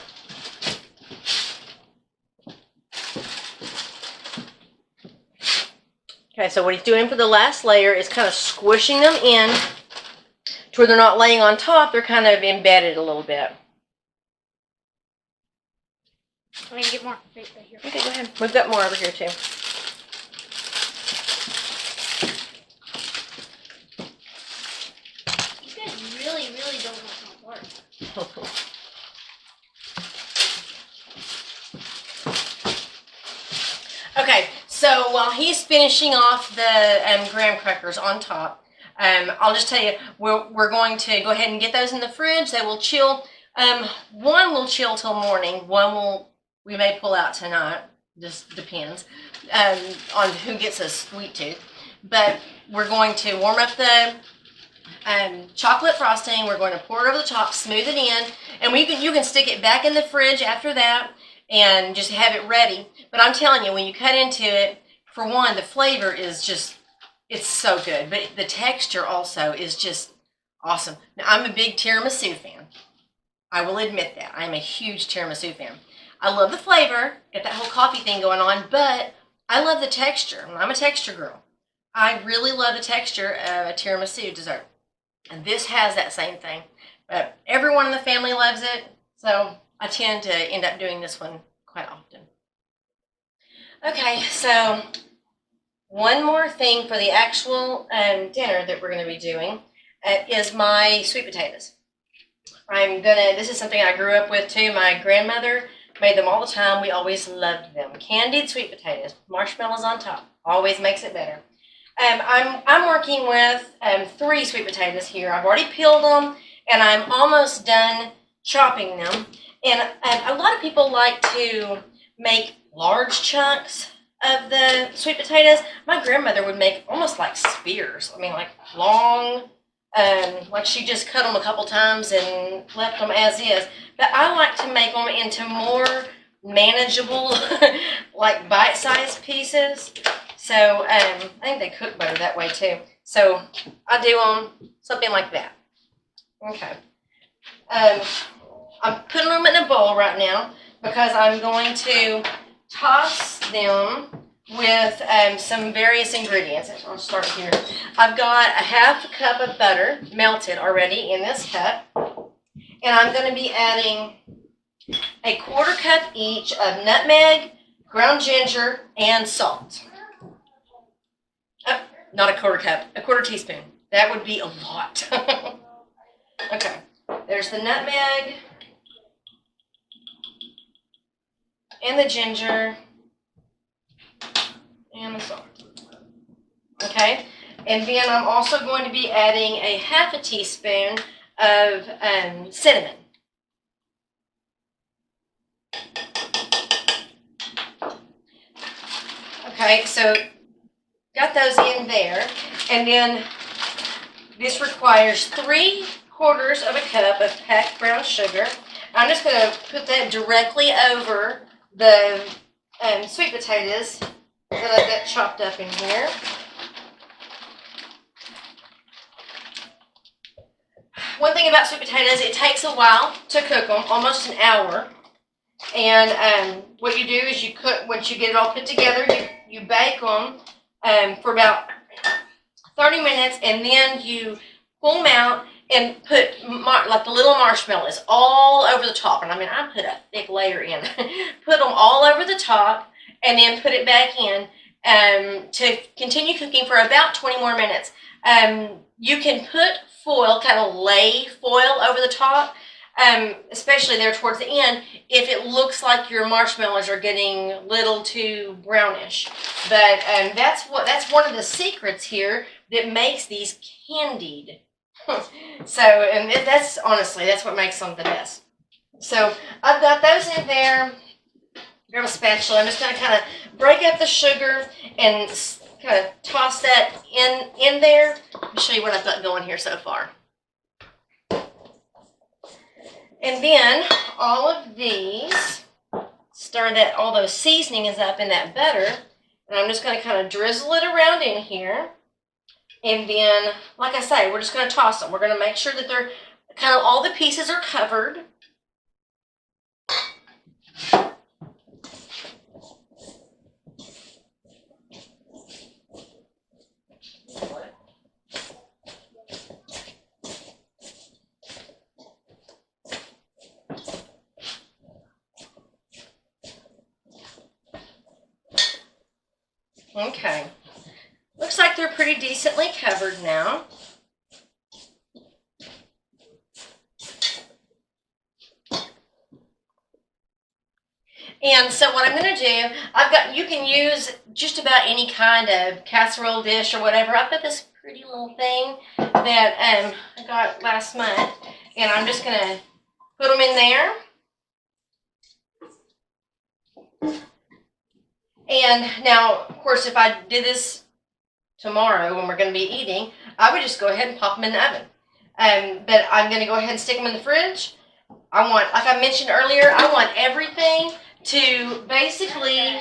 A: Okay, so what he's doing for the last layer is kind of squishing them in to where they're not laying on top, they're kind of embedded a little bit.
B: I'm gonna get more right here.
A: Okay, go ahead. We've got more over here too.
B: You guys really don't know how to work.
A: Okay, so while he's finishing off the graham crackers on top, I'll just tell you, we're going to go ahead and get those in the fridge. They will chill. One will chill till morning. We may pull out tonight. Just depends on who gets a sweet tooth. But we're going to warm up the chocolate frosting. We're going to pour it over the top, smooth it in, and you can stick it back in the fridge after that and just have it ready. But I'm telling you, when you cut into it, for one, the flavor is just It's so good, but the texture also is just awesome. Now, I'm a big tiramisu fan. I will admit that. I'm a huge tiramisu fan. I love the flavor, get that whole coffee thing going on, but I love the texture. I'm a texture girl. I really love the texture of a tiramisu dessert. And this has that same thing. But everyone in the family loves it, so I tend to end up doing this one quite often. Okay, so one more thing for the actual dinner that we're going to be doing is my sweet potatoes. This is something I grew up with too. My grandmother made them all the time. We always loved them. Candied sweet potatoes, marshmallows on top, always makes it better. I'm working with 3 sweet potatoes here. I've already peeled them, and I'm almost done chopping them. And a lot of people like to make large chunks of the sweet potatoes. My grandmother would make almost like spears. I mean, like long, like she just cut them a couple times and left them as is. But I like to make them into more manageable, like bite-sized pieces. So I think they cook better that way too. So I do them something like that. Okay. I'm putting them in a bowl right now because I'm going to toss them with some various ingredients. I'll start here. I've got a ½ cup of butter melted already in this cup. And I'm going to be adding a ¼ cup each of nutmeg, ground ginger, and salt. Oh, not a ¼ cup, a ¼ teaspoon. That would be a lot. Okay, there's the nutmeg and the ginger and the salt. Okay, and then I'm also going to be adding a ½ teaspoon of cinnamon. Okay, so got those in there, and then this requires 3/4 of a cup of packed brown sugar. I'm just going to put that directly over the sweet potatoes that I've got chopped up in here. One thing about sweet potatoes, it takes a while to cook them, almost an hour. And what you do is you cook, once you get it all put together, you bake them for about 30 minutes, and then you pull them out and put like the little marshmallows all over the top. And I mean, I put a thick layer in. Put them all over the top, and then put it back in to continue cooking for about 20 more minutes. You can put foil, kind of lay foil over the top, especially there towards the end, if it looks like your marshmallows are getting a little too brownish. But that's one of the secrets here that makes these candied. So, and that's honestly, that's what makes them the best. So I've got those in there. Grab a spatula. I'm just going to kind of break up the sugar and kind of toss that in there. Let me show you what I've got going here so far. And then all of these, stir that, all those seasonings up in that butter. And I'm just going to kind of drizzle it around in here. And then, like I say, we're just going to toss them. We're going to make sure that they're kind of, all the pieces are covered. Okay, looks like they're pretty decently covered now. And so what I'm going to do, you can use just about any kind of casserole dish or whatever. I've got this pretty little thing that I got last month, and I'm just going to put them in there. And now, of course, if I did this tomorrow when we're going to be eating, I would just go ahead and pop them in the oven. But I'm going to go ahead and stick them in the fridge. Like I mentioned earlier, I want everything to basically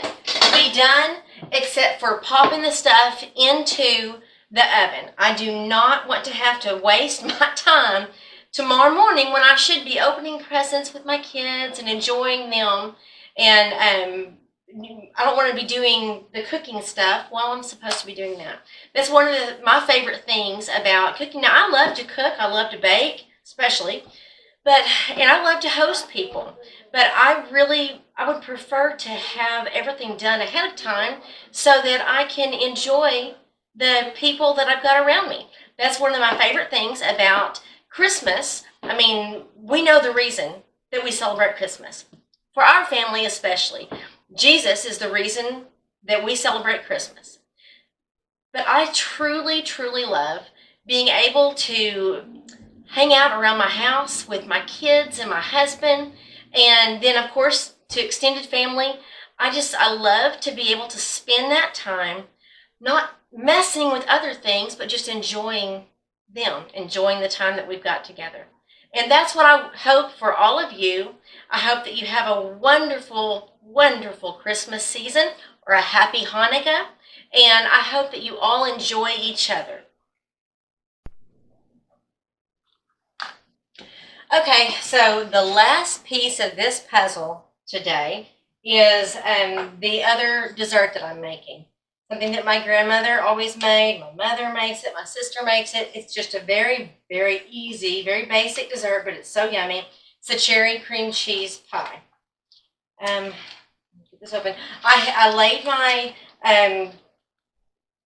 A: be done except for popping the stuff into the oven. I do not want to have to waste my time tomorrow morning when I should be opening presents with my kids and enjoying them. And I don't want to be doing the cooking stuff while I'm supposed to be doing that. That's one of my favorite things about cooking. Now, I love to cook. I love to bake, especially. And I love to host people. But I would prefer to have everything done ahead of time so that I can enjoy the people that I've got around me. That's one of my favorite things about Christmas. I mean, we know the reason that we celebrate Christmas. For our family especially, Jesus is the reason that we celebrate Christmas. But I truly, truly love being able to hang out around my house with my kids and my husband, and then, of course, to extended family. I love to be able to spend that time not messing with other things, but just enjoying them, enjoying the time that we've got together. And that's what I hope for all of you. I hope that you have a wonderful, wonderful Christmas season, or a happy Hanukkah, and I hope that you all enjoy each other. Okay, so the last piece of this puzzle today is the other dessert that I'm making. Something that my grandmother always made, my mother makes it, my sister makes it. It's just a very, very easy, very basic dessert, but it's so yummy. It's a cherry cream cheese pie. Get this open. I laid my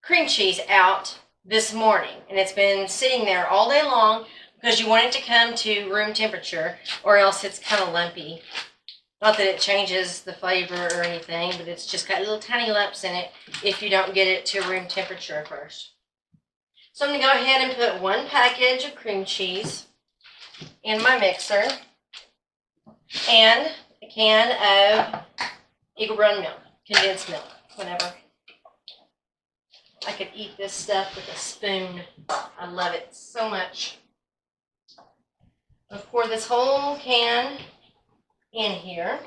A: cream cheese out this morning, and it's been sitting there all day long because you want it to come to room temperature, or else it's kind of lumpy. Not that it changes the flavor or anything, but it's just got little tiny lumps in it if you don't get it to room temperature first. So I'm going to go ahead and put 1 package of cream cheese in my mixer and a can of Eagle Run milk, condensed milk, whatever. I could eat this stuff with a spoon. I love it so much. I'll pour this whole can in here.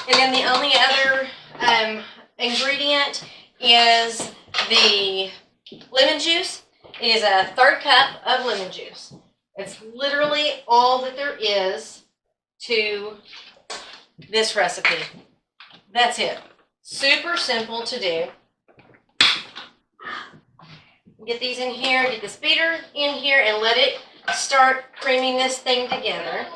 A: And then the only other ingredient is the lemon juice. It is a 1/3 cup of lemon juice. It's literally all that there is to this recipe. That's it. Super simple to do. Get these in here, get this beater in here, and let it start creaming this thing together.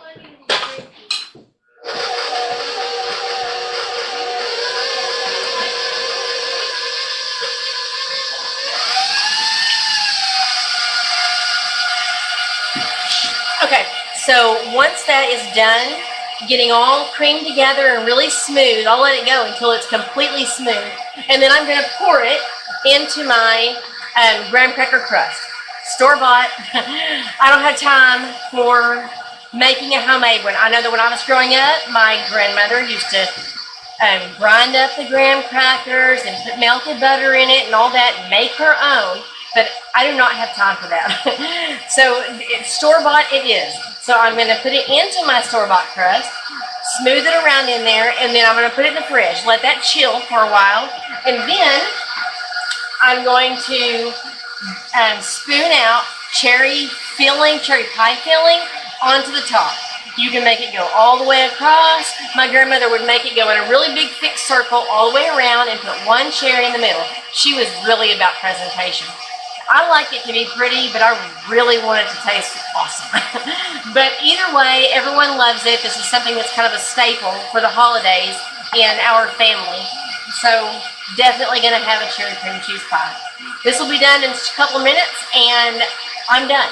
A: Okay, so once that is done, getting all creamed together and really smooth, I'll let it go until it's completely smooth. And then I'm going to pour it into my graham cracker crust. Store-bought. I don't have time for making a homemade one. I know that when I was growing up, my grandmother used to grind up the graham crackers and put melted butter in it and all that and make her own. But I do not have time for that. So store-bought it is. So I'm going to put it into my store-bought crust, smooth it around in there, and then I'm going to put it in the fridge. Let that chill for a while. And then I'm going to spoon out cherry pie filling onto the top. You can make it go all the way across. My grandmother would make it go in a really big thick circle all the way around and put 1 cherry in the middle. She was really about presentation. I like it to be pretty, but I really want it to taste awesome. But either way, everyone loves it. This is something that's kind of a staple for the holidays in our family. So definitely going to have a cherry cream cheese pie. This will be done in just a couple of minutes, and I'm done.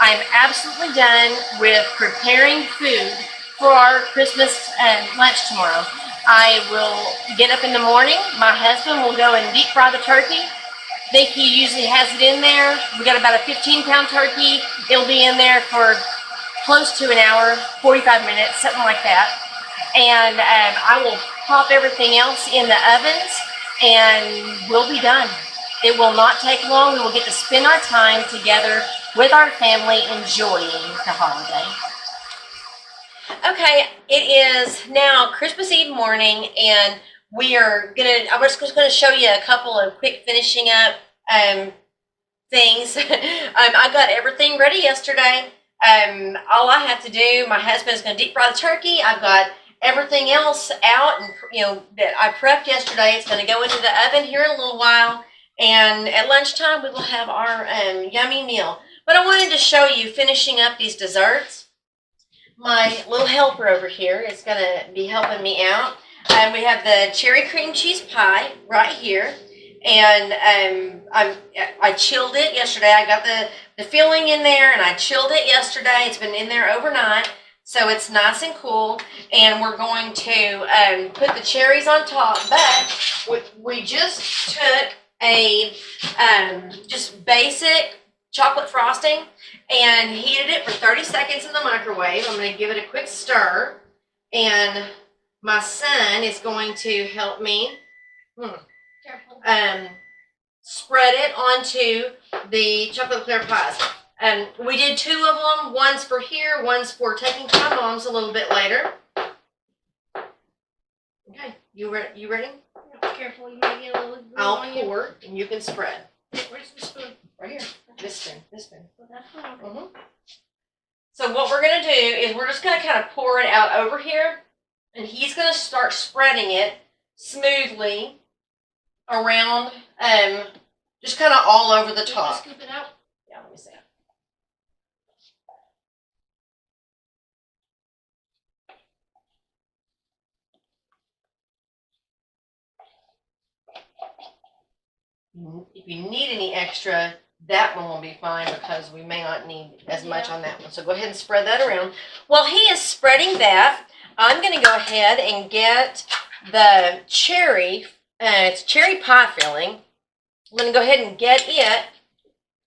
A: I'm absolutely done with preparing food for our Christmas lunch tomorrow. I will get up in the morning. My husband will go and deep fry the turkey. I think he usually has it in there. We got about a 15-pound turkey. It'll be in there for close to an hour, 45 minutes, something like that. And I will pop everything else in the ovens, and we'll be done. It will not take long. We will get to spend our time together with our family enjoying the holiday. Okay, it is now Christmas Eve morning, and I'm just gonna show you a couple of quick finishing up things. I got everything ready yesterday. All I have to do, my husband is gonna deep fry the turkey. I've got everything else out, and that I prepped yesterday. It's gonna go into the oven here in a little while, and at lunchtime we will have our yummy meal. But I wanted to show you finishing up these desserts. My little helper over here is going to be helping me out. We have the cherry cream cheese pie right here. And I chilled it yesterday. I got the filling in there, and I chilled it yesterday. It's been in there overnight, so it's nice and cool. And we're going to put the cherries on top. But we just took a just basic chocolate frosting and heated it for 30 seconds in the microwave. I'm going to give it a quick stir, and my son is going to help me spread it onto the chocolate eclair pies. We did 2 of them. One's for here, one's for taking to my mom's a little bit later. Okay, you ready?
B: Careful, you might get a little glue
A: I'll
B: on you.
A: pour, and you can spread.
B: Where's the spoon?
A: Right here. This spoon.
B: Well, that's fine.
A: So what we're going to do is we're just going to kind of pour it out over here, and he's going to start spreading it smoothly around, just kind of all over the top.
B: Scoop it out.
A: Yeah, let me see. If you need any extra, that one will be fine, because we may not need as much on that one. So go ahead and spread that around. While he is spreading that, I'm going to go ahead and get the cherry pie filling. I'm going to go ahead and get it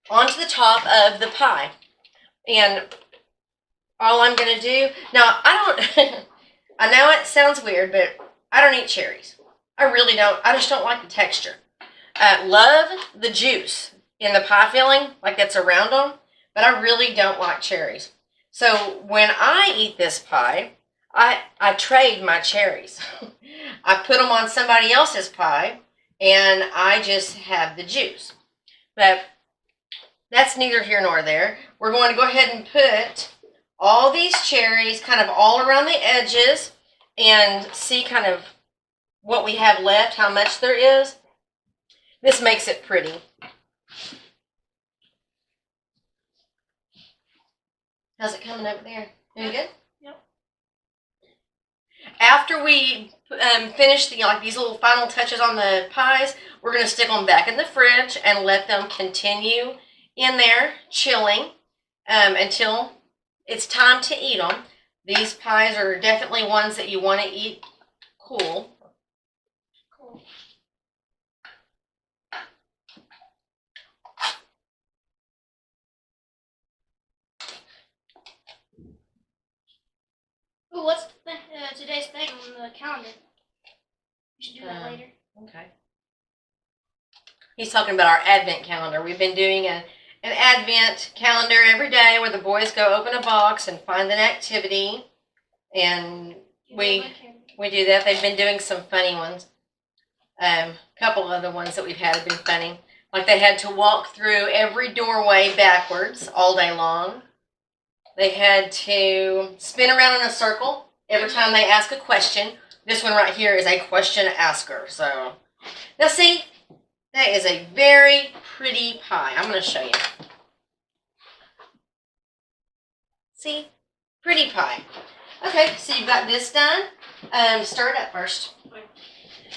A: onto the top of the pie. And all I'm going to do, now I know it sounds weird, but I don't eat cherries. I really don't. I just don't like the texture. Love the juice in the pie filling, like that's around them, but I really don't like cherries. So when I eat this pie, I trade my cherries. I put them on somebody else's pie, and I just have the juice. But that's neither here nor there. We're going to go ahead and put all these cherries kind of all around the edges and see kind of what we have left, how much there is. This makes it pretty. How's it coming over there? Doing good?
B: Yep.
A: After we finish these little final touches on the pies, we're going to stick them back in the fridge and let them continue in there chilling until it's time to eat them. These pies are definitely ones that you want to eat cool.
B: Ooh, what's today's thing on the calendar? We should do that later.
A: Okay. He's talking about our Advent calendar. We've been doing an Advent calendar every day where the boys go open a box and find an activity. And we do that. They've been doing some funny ones. A couple of the ones that we've had have been funny. Like they had to walk through every doorway backwards all day long. They had to spin around in a circle every time they ask a question. This one right here is a question asker. So now see, that is a very pretty pie. I'm going to show you. See? Pretty pie. Okay, so you've got this done. Stir it up first.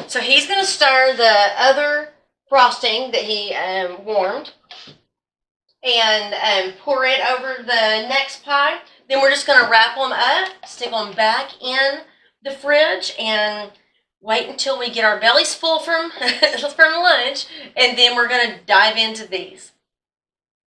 A: So he's going to stir the other frosting that he warmed and pour it over the next pie. Then we're just going to wrap them up, stick them back in the fridge, and wait until we get our bellies full from lunch, and then we're going to dive into these.